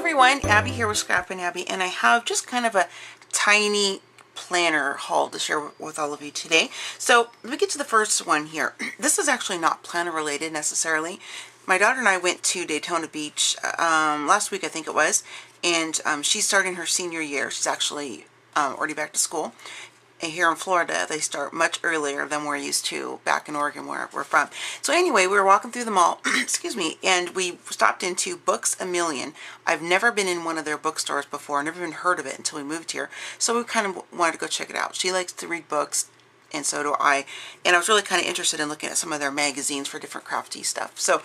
everyone, Abby here with ScrappinAbby, and I have just kind of a tiny planner haul to share with all of you today. So let me get to the first one here. This is actually not planner related necessarily. My daughter and I went to Daytona Beach last week, I think it was, and she's starting her senior year. She's actually already back to school. And here in Florida, they start much earlier than we're used to back in Oregon, where we're from. So anyway, we were walking through the mall, excuse me, and we stopped into Books A Million. I've never been in one of their bookstores before, never even heard of it until we moved here. So we kind of wanted to go check it out. She likes to read books, and so do I. And I was really kind of interested in looking at some of their magazines for different crafty stuff. So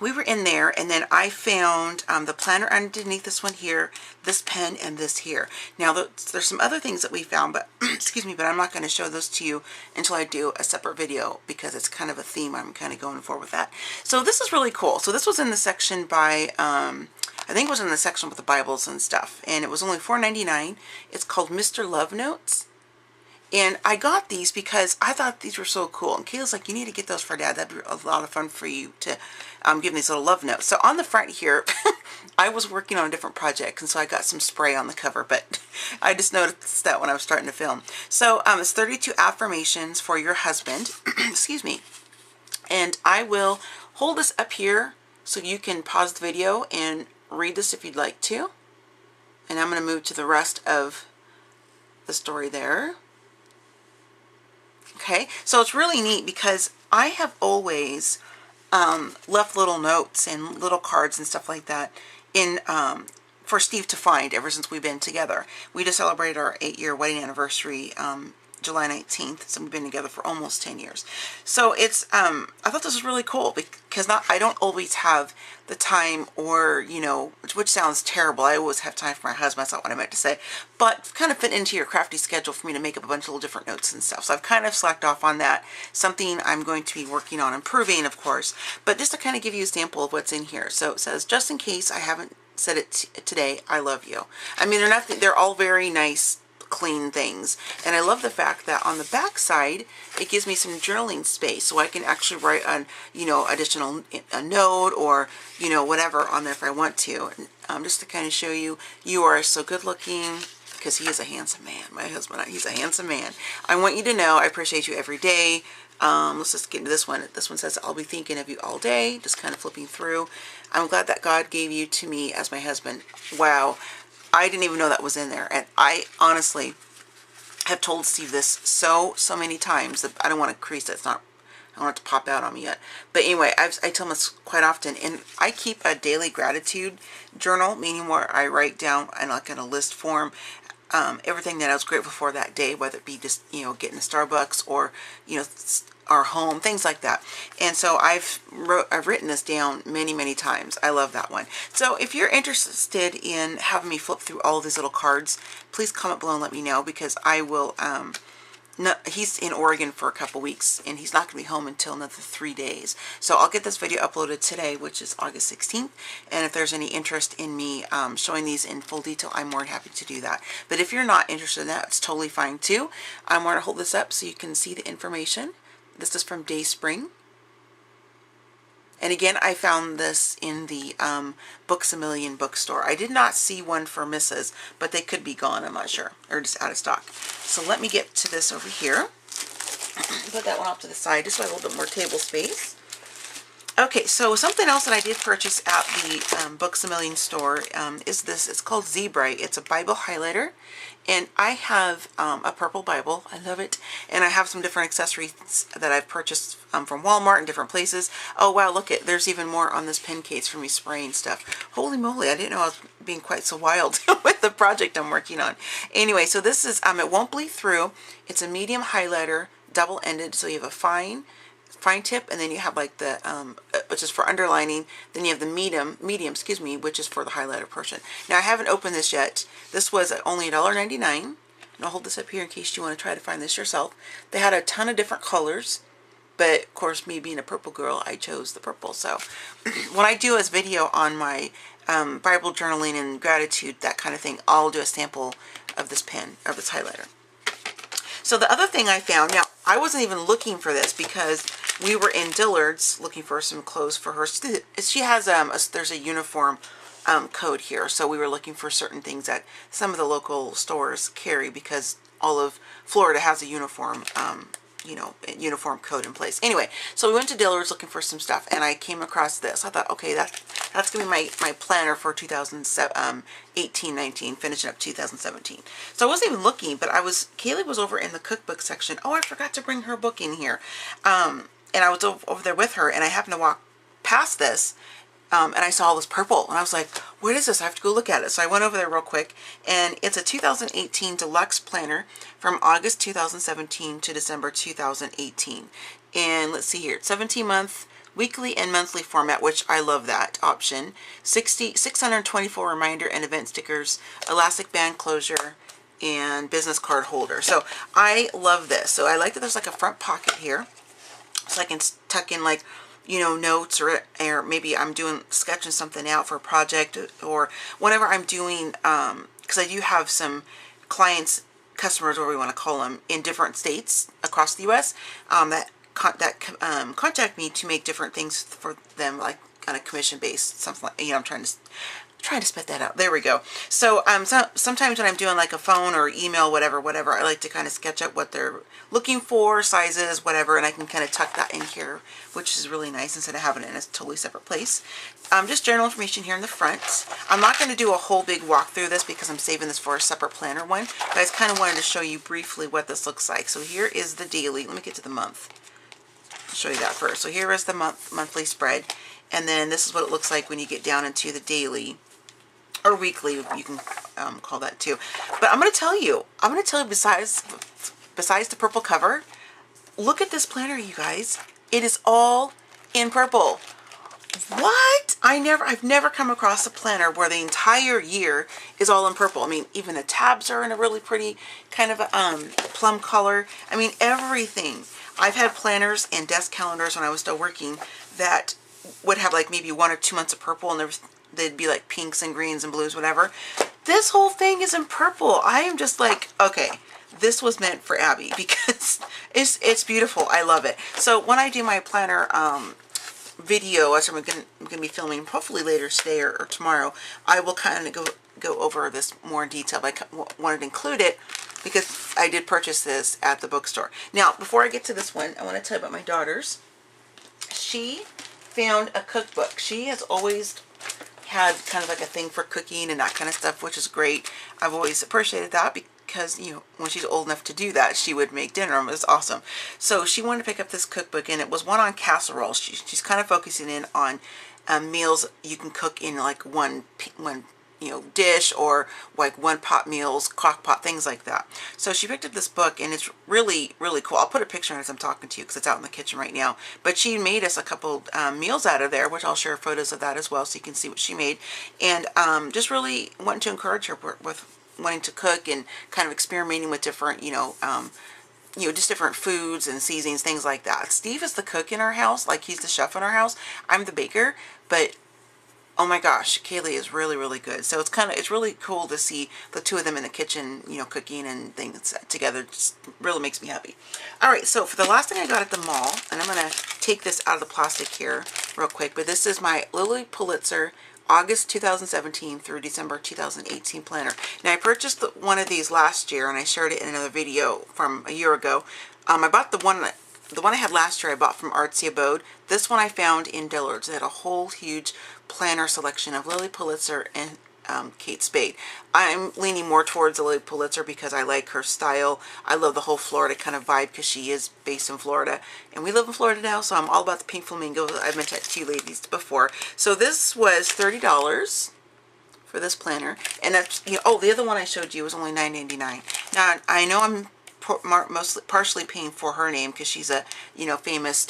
we were in there, and then I found the planner underneath this one here, this pen, and this here. Now, there's some other things that we found, but excuse me, but I'm not going to show those to you until I do a separate video because it's kind of a theme I'm kind of going for with that. So this is really cool. So this was in the section by, I think it was in the section with the Bibles and stuff, and it was only $4.99. It's called Mr. Love Notes. And I got these because I thought these were so cool. And Kayla's like, you need to get those for Dad. That'd be a lot of fun for you to give these little love notes. So on the front here, I was working on a different project, and so I got some spray on the cover, but I just noticed that when I was starting to film. So it's 32 affirmations for your husband. Excuse me. And I will hold this up here so you can pause the video and read this if you'd like to. And I'm going to move to the rest of the story there. Okay, so it's really neat because I have always left little notes and little cards and stuff like that in for Steve to find ever since we've been together. We just celebrated our 8-year wedding anniversary July 19th, so we've been together for almost 10 years. So it's, I thought this was really cool because I don't always have the time, or, you know, which sounds terrible. I always have time for my husband. That's not what I meant to say. But kind of fit into your crafty schedule for me to make up a bunch of little different notes and stuff. So I've kind of slacked off on that. Something I'm going to be working on improving, of course. But just to kind of give you a sample of what's in here. So it says, just in case I haven't said it today, I love you. I mean, they're all very nice, clean things, and I love the fact that on the back side it gives me some journaling space, so I can actually write on, you know, additional a note, or, you know, whatever on there if I want to. Just to kind of show you, you are so good looking, because he is a handsome man. My husband, he's a handsome man. I want you to know I appreciate you every day. Let's just get into this one. This one says, I'll be thinking of you all day. Just kind of flipping through. I'm glad that God gave you to me as my husband. Wow. I didn't even know that was in there, and I honestly have told Steve this so many times that I don't want to crease it. I don't want it to pop out on me yet. But anyway, I tell him this quite often, and I keep a daily gratitude journal, meaning where I write down, and like in a list form, everything that I was grateful for that day, whether it be just, you know, getting a Starbucks, or, you know, our home, things like that. And so I've written this down many times. I love that one. So if you're interested in having me flip through all of these little cards, please comment below and let me know, because I will, he's in Oregon for a couple weeks, and he's not going to be home until another 3 days. So I'll get this video uploaded today, which is August 16th. And if there's any interest in me showing these in full detail, I'm more than happy to do that. But if you're not interested in that, it's totally fine too. I'm going to hold this up so you can see the information. This is from Dayspring. And again, I found this in the Books A Million bookstore. I did not see one for Mrs., but they could be gone, I'm not sure, or just out of stock. So let me get to this over here. Put that one off to the side just so I have a little bit more table space. Okay, so something else that I did purchase at the Books A Million store is this. It's called Zebra. It's a Bible highlighter. And I have a purple Bible. I love it. And I have some different accessories that I've purchased from Walmart and different places. Oh, wow, look it. There's even more on this pen case for me spraying stuff. Holy moly, I didn't know I was being quite so wild with the project I'm working on. Anyway, so this is, it won't bleed through. It's a medium highlighter, double-ended, so you have a fine tip, and then you have like the which is for underlining, then you have the medium, excuse me, which is for the highlighter portion. Now I haven't opened this yet. This was only $1.99, and I'll hold this up here in case you want to try to find this yourself. They had a ton of different colors, but of course, me being a purple girl, I chose the purple. So when I do a video on my Bible journaling and gratitude, that kind of thing, I'll do a sample of this pen, of this highlighter. So the other thing I found, now I wasn't even looking for this because we were in Dillard's looking for some clothes for her. She has there's a uniform code here. So we were looking for certain things that some of the local stores carry because all of Florida has a uniform, you know, uniform code in place. Anyway, so we went to Dillard's looking for some stuff, and I came across this. I thought, okay, that's gonna be my planner for 2018-19, finishing up 2017. So I wasn't even looking, but Kaylee was over in the cookbook section. Oh, I forgot to bring her book in here. And I was over there with her, and I happened to walk past this, and I saw all this purple, and I was like, what is this? I have to go look at it. So I went over there real quick, and it's a 2018 deluxe planner from August 2017 to December 2018. And let's see here, it's 17-month weekly and monthly format, which I love that option. 624 reminder and event stickers, elastic band closure, and business card holder. So I love this. So I like that there's like a front pocket here, so I can tuck in, like, you know, notes, or maybe I'm sketching something out for a project, or whenever I'm doing, because I do have some customers, whatever we want to call them, in different states across the U.S. That contact me to make different things for them, like on a commission based, something like, you know, I'm trying to spit that out. There we go. So, sometimes when I'm doing like a phone or email, whatever, I like to kind of sketch out what they're looking for, sizes, whatever, and I can kind of tuck that in here, which is really nice instead of having it in a totally separate place. Just general information here in the front. I'm not going to do a whole big walk through this because I'm saving this for a separate planner one, but I just kind of wanted to show you briefly what this looks like. So here is the daily. Let me get to the month. I'll show you that first. So here is the monthly spread, and then this is what it looks like when you get down into the daily. Or weekly, you can call that too. But I'm going to tell you, besides the purple cover, look at this planner, you guys. It is all in purple. What? I've never come across a planner where the entire year is all in purple. I mean, even the tabs are in a really pretty kind of a plum color. I mean, everything. I've had planners and desk calendars when I was still working that would have like maybe 1 or 2 months of purple, and they'd be like pinks and greens and blues, whatever. This whole thing is in purple. I am just like, okay, this was meant for Abby because it's beautiful. I love it. So when I do my planner video, which I'm going to be filming hopefully later today or tomorrow, I will kind of go over this more in detail. But I wanted to include it because I did purchase this at the bookstore. Now, before I get to this one, I want to tell you about my daughter's. She found a cookbook. She has always had kind of like a thing for cooking and that kind of stuff, which is great. I've always appreciated that because, you know, when she's old enough to do that, she would make dinner. It was awesome. So she wanted to pick up this cookbook, and it was one on casseroles. She's kind of focusing in on meals you can cook in like one you know, dish, or like one pot meals, crock pot, things like that. So she picked up this book, and it's really, really cool. I'll put a picture in as I'm talking to you because it's out in the kitchen right now. But she made us a couple meals out of there, which I'll share photos of that as well so you can see what she made. And just really wanting to encourage her with wanting to cook and kind of experimenting with different, you know, just different foods and seasonings, things like that. Steve is the cook in our house, like he's the chef in our house. I'm the baker, but oh my gosh, Kaylee is really, really good. So it's really cool to see the two of them in the kitchen, you know, cooking and things together. Just really makes me happy. All right, so for the last thing I got at the mall, and I'm going to take this out of the plastic here real quick, but this is my Lilly Pulitzer August 2017 through December 2018 planner. Now, I purchased one of these last year, and I shared it in another video from a year ago. I bought the one I had last year I bought from Artsy Abode. This one I found in Dillard's. It had a whole huge planner selection of Lilly Pulitzer and Kate Spade. I'm leaning more towards Lilly Pulitzer because I like her style. I love the whole Florida kind of vibe because she is based in Florida. And we live in Florida now, so I'm all about the pink flamingos. I've mentioned that to you ladies before. So this was $30 for this planner. And that's, you know, oh, the other one I showed you was only $9.99. Now, I know I'm partially paying for her name because she's a, you know, famous,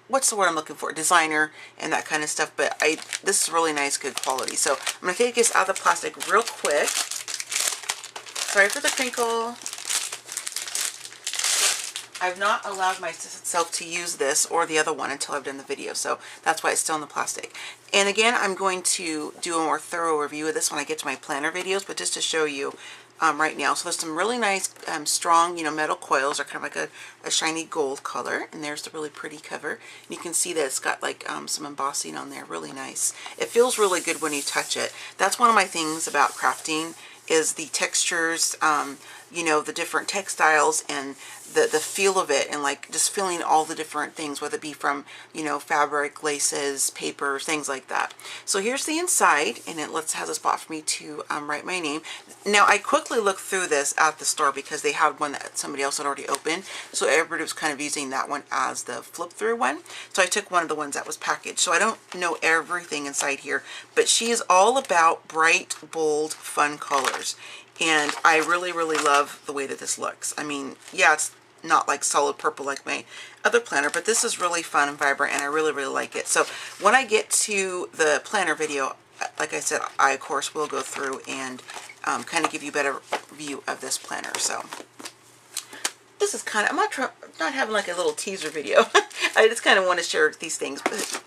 what's the word I'm looking for? Designer and that kind of stuff. But this is really nice, good quality. So I'm going to take this out of the plastic real quick. Sorry for the crinkle. I've not allowed myself to use this or the other one until I've done the video. So that's why it's still in the plastic. And again, I'm going to do a more thorough review of this when I get to my planner videos. But just to show you, right now. So there's some really nice strong, you know, metal coils. They're kind of like a shiny gold color. And there's the really pretty cover. And you can see that it's got like some embossing on there. Really nice. It feels really good when you touch it. That's one of my things about crafting is the textures, you know, the different textiles and the feel of it, and like just feeling all the different things, whether it be from, you know, fabric, laces, paper, things like that. So here's the inside, and it has a spot for me to write my name. Now I quickly looked through this at the store because they had one that somebody else had already opened, so everybody was kind of using that one as the flip through one. So I took one of the ones that was packaged. So I don't know everything inside here, but she is all about bright, bold, fun colors. And I really, really love the way that this looks. I mean, yeah, it's not like solid purple like my other planner, but this is really fun and vibrant, and I really, really like it. So when I get to the planner video, like I said, I of course will go through and kind of give you a better view of this planner. So this is kind of, I'm not having like a little teaser video. I just kind of want to share these things, but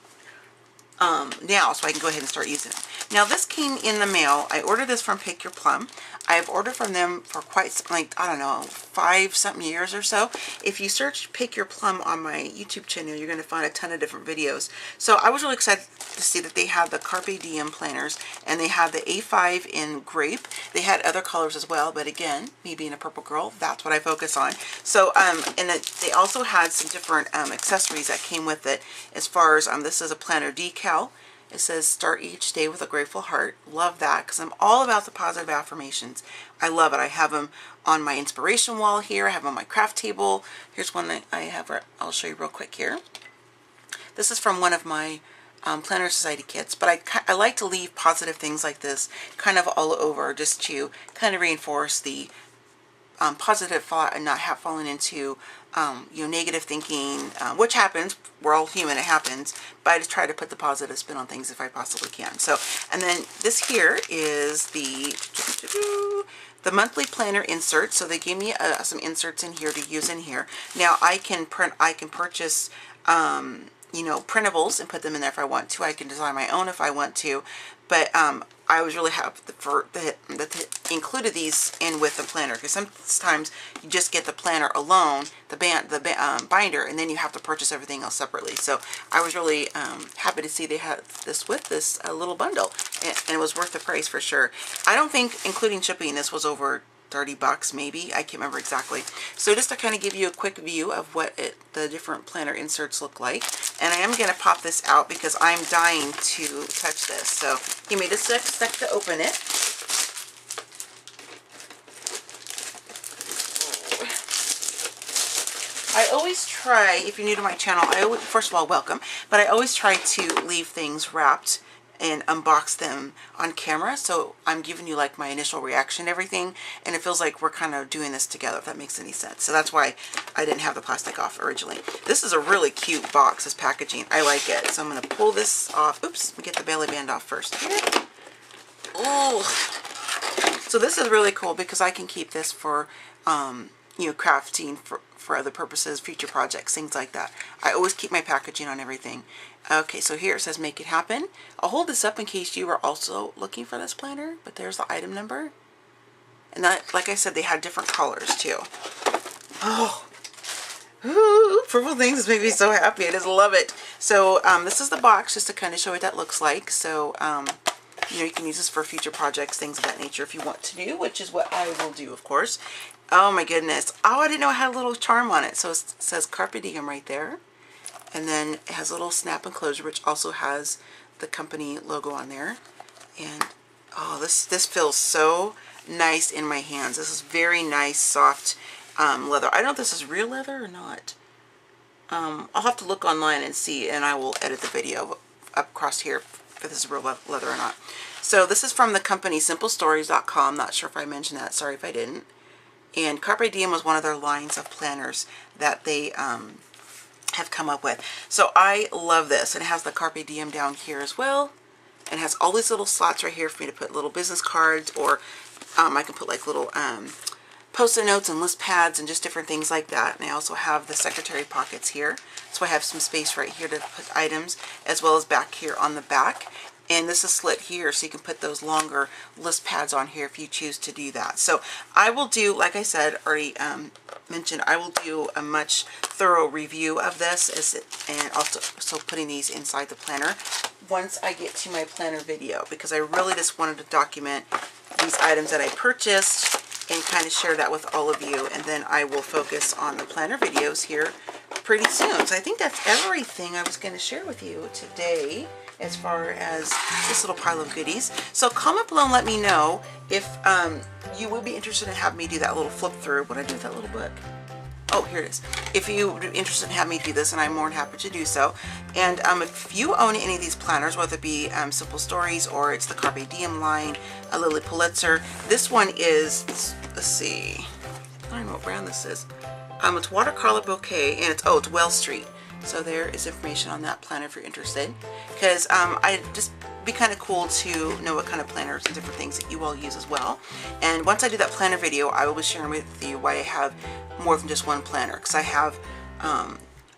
now, so I can go ahead and start using it. Now this came in the mail. I ordered this from Pick Your Plum. I've ordered from them for quite some, like, I don't know, 5 something years or so. If you search Pick Your Plum on my YouTube channel, you're going to find a ton of different videos. So I was really excited to see that they had the Carpe Diem planners, and they had the A5 in grape. They had other colors as well, but again, me being a purple girl, that's what I focus on. So, they also had some different accessories that came with it, as far as, this is a planner decal. It says, start each day with a grateful heart. Love that, because I'm all about the positive affirmations. I love it. I have them on my inspiration wall here. I have them on my craft table. Here's one that I have. I'll show you real quick here. This is from one of my Planner Society kits, but I like to leave positive things like this kind of all over, just to kind of reinforce the positive thought and not have fallen into you know, negative thinking, which happens. We're all human, it happens, but I just try to put the positive spin on things if I possibly can. So, and then this here is the monthly planner insert. So they gave me some inserts in here to use in here. Now I can purchase you know, printables and put them in there if I want to. I can design my own if I want to, but I was really happy that they included these in with the planner, because sometimes you just get the planner alone, the binder, and then you have to purchase everything else separately. So I was really happy to see they had this with this little bundle, and it was worth the price for sure. I don't think, including shipping, this was over 30 bucks maybe. I can't remember exactly. So just to kind of give you a quick view of what the different planner inserts look like. And I am going to pop this out because I'm dying to touch this. So give me just a sec to open it. I always try, if you're new to my channel, first of all, welcome, but I always try to leave things wrapped and unbox them on camera, so I'm giving you like my initial reaction to everything, and it feels like we're kind of doing this together, if that makes any sense. So that's why I didn't have the plastic off originally. This is a really cute box, this packaging. I like it. So I'm going to pull this off. Oops, let me get the belly band off first. Oh, so this is really cool because I can keep this for you know, crafting for other purposes, future projects, things like that. I always keep my packaging on everything. Okay, so here it says make it happen. I'll hold this up in case you are also looking for this planner, but there's the item number. And that, like I said, they had different colors too. Oh, ooh, purple things just make me so happy. I just love it. So this is the box, just to kind of show what that looks like. So you know, you can use this for future projects, things of that nature if you want to do, which is what I will do, of course. Oh my goodness. Oh, I didn't know it had a little charm on it. So it says Carpe Diem right there. And then it has a little snap enclosure, which also has the company logo on there. And oh, this feels so nice in my hands. This is very nice, soft leather. I don't know if this is real leather or not. I'll have to look online and see, and I will edit the video up across here if this is real leather or not. So this is from the company simplestories.com. Not sure if I mentioned that. Sorry if I didn't. And Carpe Diem was one of their lines of planners that they have come up with. So I love this. And it has the Carpe Diem down here as well. And it has all these little slots right here for me to put little business cards, or I can put like little post-it notes and list pads and just different things like that. And I also have the secretary pockets here. So I have some space right here to put items, as well as back here on the back. And this is slit here, so you can put those longer list pads on here if you choose to do that. So I will do, like I said, already mentioned, I will do a much thorough review of this, and also putting these inside the planner once I get to my planner video, because I really just wanted to document these items that I purchased and kind of share that with all of you. And then I will focus on the planner videos here pretty soon. So I think that's everything I was going to share with you today as far as this little pile of goodies. So comment below and let me know if you would be interested in having me do that little flip through. What did I do with that little book? Oh, here it is. If you would be interested in having me do this, and I'm more than happy to do so. And if you own any of these planners, whether it be Simple Stories or it's the Carpe Diem line, a Lily Pulitzer, this one is, let's see, I don't know what brand this is. It's Watercolor Bouquet, and it's Well Street. So there is information on that planner if you're interested, because I just be kind of cool to know what kind of planners and different things that you all use as well. And once I do that planner video, I will be sharing with you why I have more than just one planner, because I have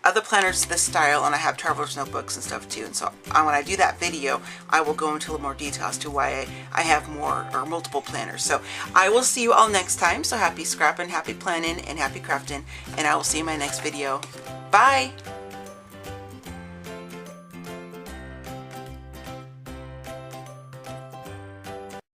other planners this style, and I have traveler's notebooks and stuff too. And so when I do that video, I will go into a little more detail as to why I have more or multiple planners. So I will see you all next time. So happy scrapping, happy planning, and happy crafting, and I will see you in my next video. Bye!